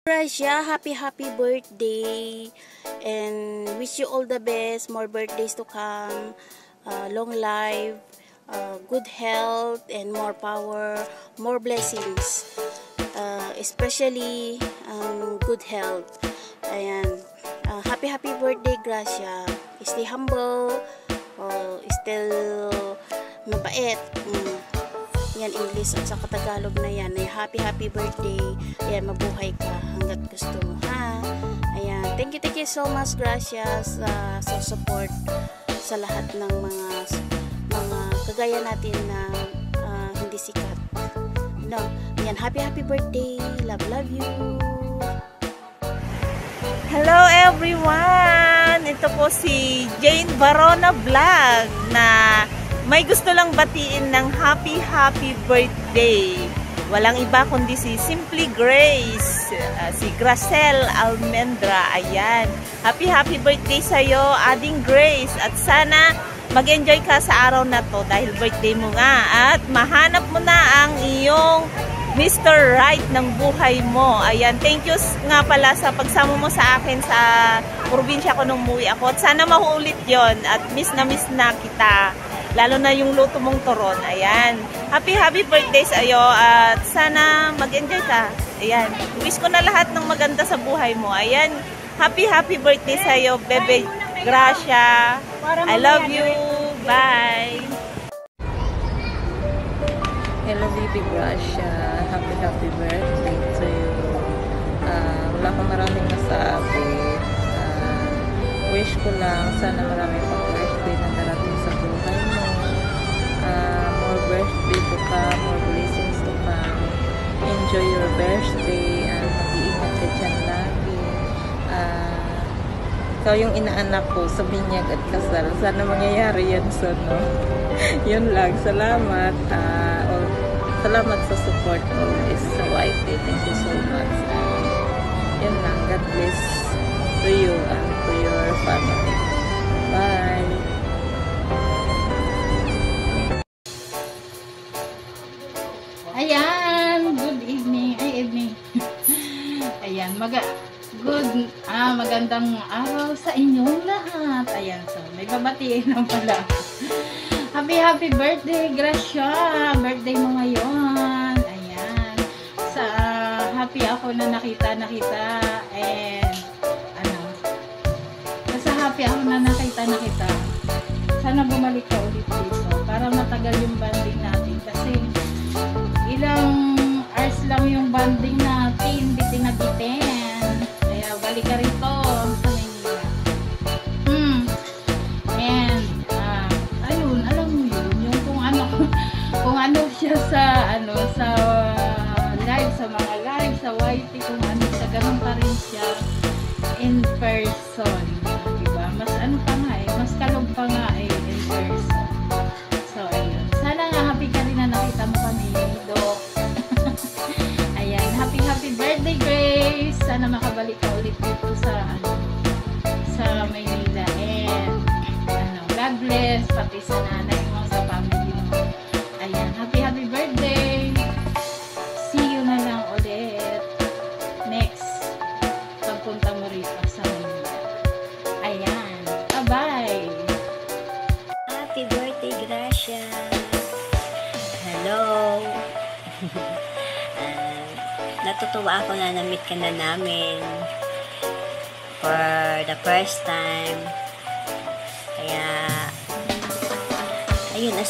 Gracia, happy birthday, and wish you all the best, more birthdays to come, long life, good health, and more power, more blessings, especially good health. Ayan, happy birthday Gracia, stay humble, still mabait. Yan, English at sa Tagalog na yan. Ay, happy birthday. Ayan, mabuhay ka hanggat gusto mo, ha? Ayan, thank you so much, Gracias, sa support sa lahat ng mga kagaya natin na hindi sikat. No? Ayan, happy birthday. Love you. Hello everyone! Ito po si Jane Barona Vlog na may gusto lang batiin ng happy birthday. Walang iba kundi si Simply Grace, si Gracel Almendra. Ayan. Happy birthday sa'yo, Ading Grace. At sana mag-enjoy ka sa araw na to dahil birthday mo nga. At mahanap mo na ang iyong Mr. Right ng buhay mo. Ayan. Thank you nga pala sa pagsama mo sa akin sa probinsya ko nung umuwi ako. At sana mauulit yon. At miss na kita. Lalo na yung luto mong turon. Ayan. Happy birthday sa'yo. At sana mag-enjoy ka. Ayan. Wish ko na lahat ng maganda sa buhay mo. Ayan. Happy birthday sa'yo, Bebe Gracia. I love you. Bye. Hello, Baby Gracia. Happy birthday to you. Wala akong maraming masabi. Wish ko lang sana marami pang birthday na darating sa buhay mo. More birthday to come, more blessings to come. Enjoy your birthday. Mag-iingat ka dyan lagi. Ikaw yung inaanak ko sa binyag at kasal. Sana mangyayari yan soon, no? Yun lang. Salamat. Salamat sa support always sa YT. Thank you so much. Yun lang. God bless to you and to your family. Bye. Ayan, good evening. Ayan, magandang araw sa inyong lahat. Ayan, so may babatiin na pala. Happy birthday, Gracia. Birthday mo ngayon. Ayan. Happy ako na nakita and happy ako na nakita. Sana bumalik ka ulit dito para matagal yung banding natin kasi ilang hours lang yung banding natin, bitin. Kaya balik ka rito sa Manila. And ayun, alam mo yun, yung kung ano siya sa live, sa mga live, sa YT, kung ano siya, ganun pa rin siya in person. Diba? Mas mas kalog pa nga in person. So, ayun. Sana nga happy ka rin na nakita mo kami, Dok. Ayan. Happy birthday, Grace. Sana makabalik ka ulit dito sa Maynila. And, God bless, pati sa nanay mo, sa family mo. Ayan. Happy birthday. See you na lang ulit next pagpunta mo rito sa Maynila. Ayan. Bye-bye. Happy birthday, Gracia. Hello. Natutuwa ako na na-meet ka na namin for the first time. Kaya, ayun, ang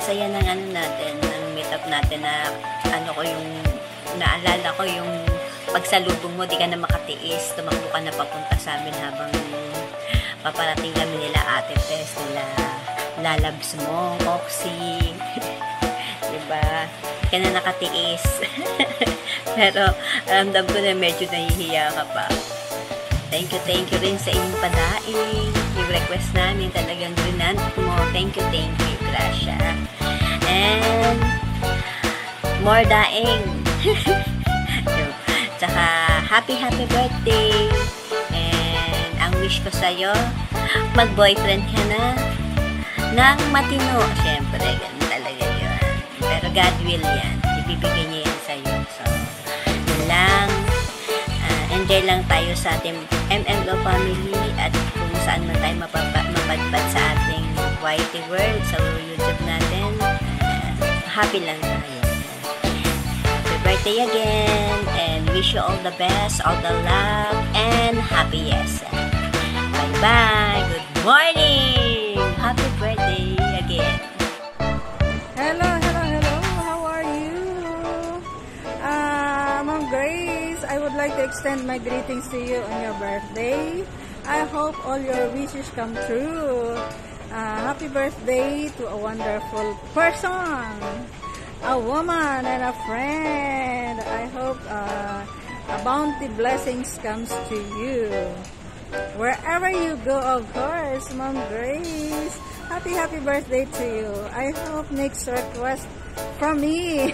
saya ng natin, ng meet up natin na naalala ko yung pagsalubong mo, di ka na makatiis, tumakbo ka na papunta sa amin habang paparating kami nila Ate Tess, nila Lalabs mo, Moxie. Diba? Di ka na nakatiis. Pero, aramdam ko na medyo nahihiya ka pa. Thank you rin sa inyong padaing. Yung request namin talagang grinant mo. Thank you, Gracia. And, more daing. Tsaka, happy birthday. And, ang wish ko sa'yo, mag-boyfriend ka na ng matino. Siyempre, ganun talaga yun. Pero God will yan. Ibibigay niya yan sa'yo. So, yun lang. share lang tayo sa ating MMO family at kung saan man tayo mapadpad sa ating YT World, sa YouTube natin. Happy lang tayo. Happy birthday again, and wish you all the best, all the love, and happiness. Bye-bye! Good morning! Happy birthday again! Hello, how are you? Ma'am Grace, I would like to extend my greetings to you on your birthday. I hope all your wishes come true. Happy birthday to a wonderful person, a woman and a friend. I hope a bounty blessings comes to you. Wherever you go, of course, Ma'am Grace. Happy birthday to you. I hope next request from me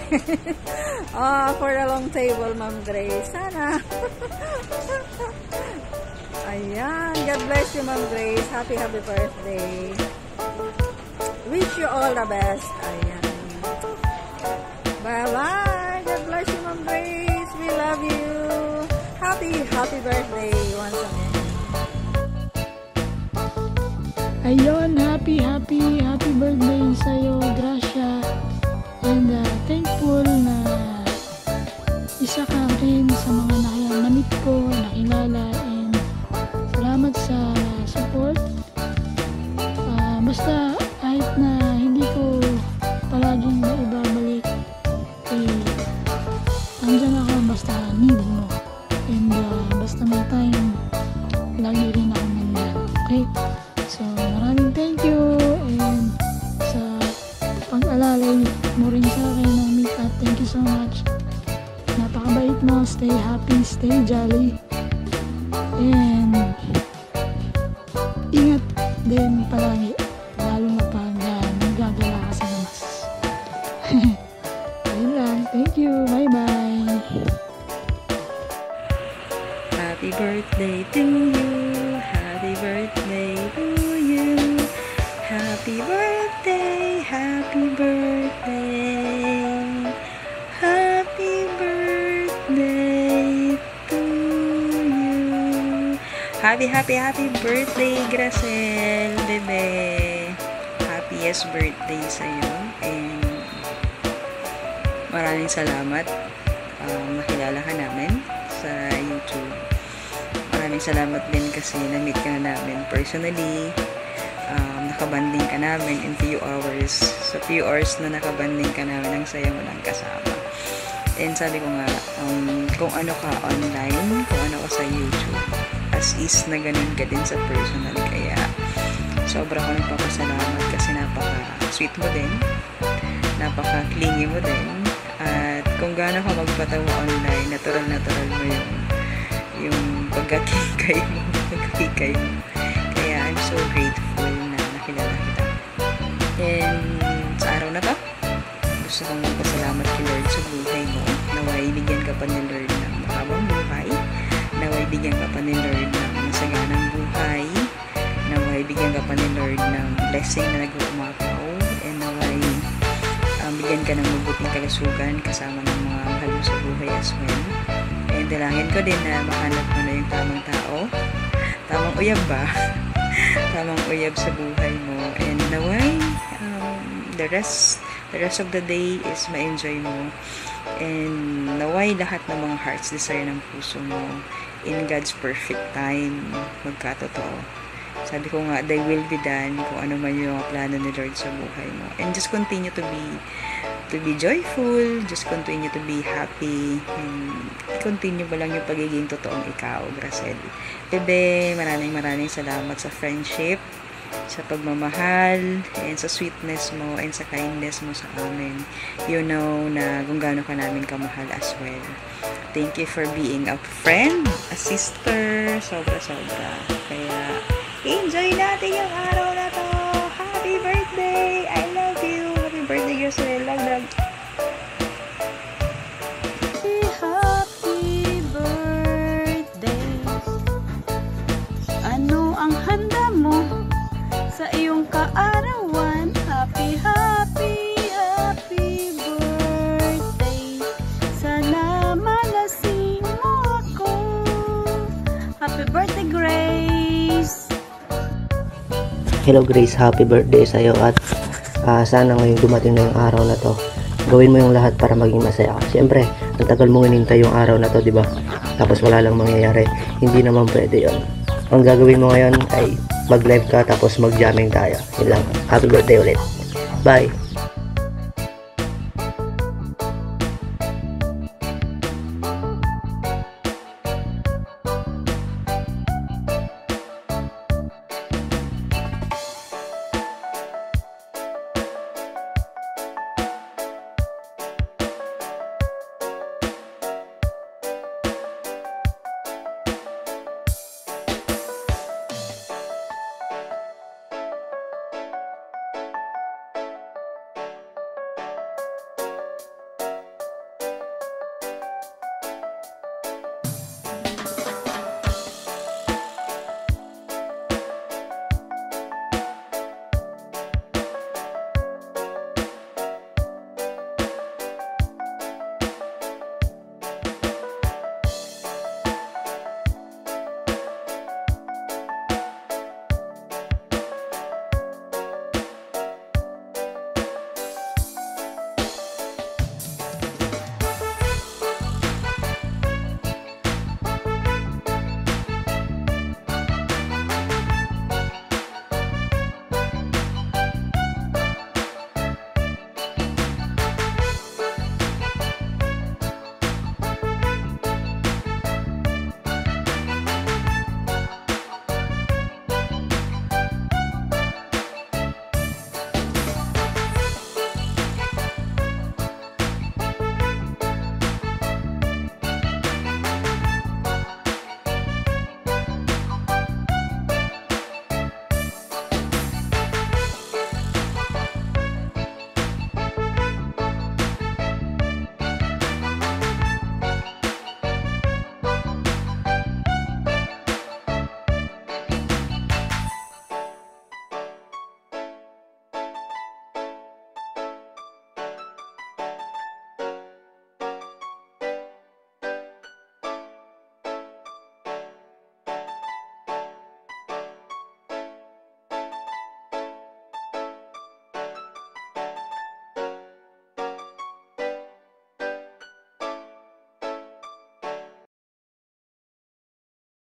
for the long table, Ma'am Grace. Sana. Ayan. God bless you, Ma'am Grace. Happy birthday. Wish you all the best. Ayan. Bye-bye. God bless you, Ma'am Grace. We love you. Happy birthday once again. Ayun, happy birthday sa'yo, Gracia. And thankful na isa ka rin sa mga na-meet ko, nakilala, and salamat sa support. Basta kahit na hindi ko palaging naibabalik, nandiyan ako basta need mo. And basta may time, lagi rin ako nandiyan. Okay? So, maraming thank you, and sa pag-alalay mo rin sa akin ng meet-up. Thank you so much. Napakabait mo. Stay happy, stay jolly, and ingat din palagi, lalo na pag nagagala ka sa labas. Ayun lang. Thank you. Bye-bye. Happy birthday to you. Happy birthday to you. Happy birthday. Happy birthday. Happy birthday to you. Happy birthday, Gracel, bebe. Happiest birthday sa'yo. And maraming salamat. Nakilala ka namin sa YouTube. Maraming salamat din kasi na-meet ka na namin personally. Nakabanding ka namin in few hours. Sa few hours na nakabanding ka namin, ang saya mo lang kasama. And sabi ko nga, kung ano ka online, kung ano ka sa YouTube, as is na ganun ka din sa personal. Kaya sobra ko nagpapasalamat kasi napaka-sweet mo din, napaka-clingy mo din, at kung gaano ka magpatawa online, natural mo yung pagkakikay mo. Kaya I'm so grateful na nakilala kita. And sa araw na to, gusto kong magpasalamat kay Lord sa buhay mo. Naway bigyan ka pa ni Lord ng mahabang buhay. Naway bigyan ka pa ni Lord ng masaganang buhay. Naway bigyan ka pa ni Lord ng blessing na nag-uumapaw. And naway bigyan ka ng mabuting kalusugan kasama ng mga mahal mo sa buhay as well. And dalangin ko din na mahanap mo na yung tamang tao. Tamang uyab ba? Tamang uyab sa buhay mo. And naway, the rest of the day is ma-enjoy mo. And naway lahat ng mga heart's desire ng puso mo in God's perfect time magkatotoo. Sabi ko nga, thy will be done kung ano man yung plano ni Lord sa buhay mo. And just continue to be joyful, just continue to be happy, and continue mo lang yung pagiging totoong ikaw, Gracel. Bebe, maraming salamat sa friendship, sa pagmamahal, and sa sweetness mo, and sa kindness mo sa amin. You know na kung gaano ka namin kamahal as well. Thank you for being a friend, a sister, sobra. Kaya, enjoy natin yung araw na to. Happy birthday! I love you! Happy birthday, Gracel. Love. Happy birthday. Ano ang handa mo sa iyong kaarawan? Happy birthday. Sana malasing mo ako Hello Grace, happy birthday sa'yo at sana ngayong dumating na yung araw na to, gawin mo yung lahat para maging masaya ka. Siyempre, ang tagal mong inintay yung araw na to, di ba? Tapos wala lang mangyayari. Hindi naman pwede yon. Ang gagawin mo ngayon ay mag-live ka tapos mag-jamming tayo. Yun lang. Happy birthday ulit. Bye!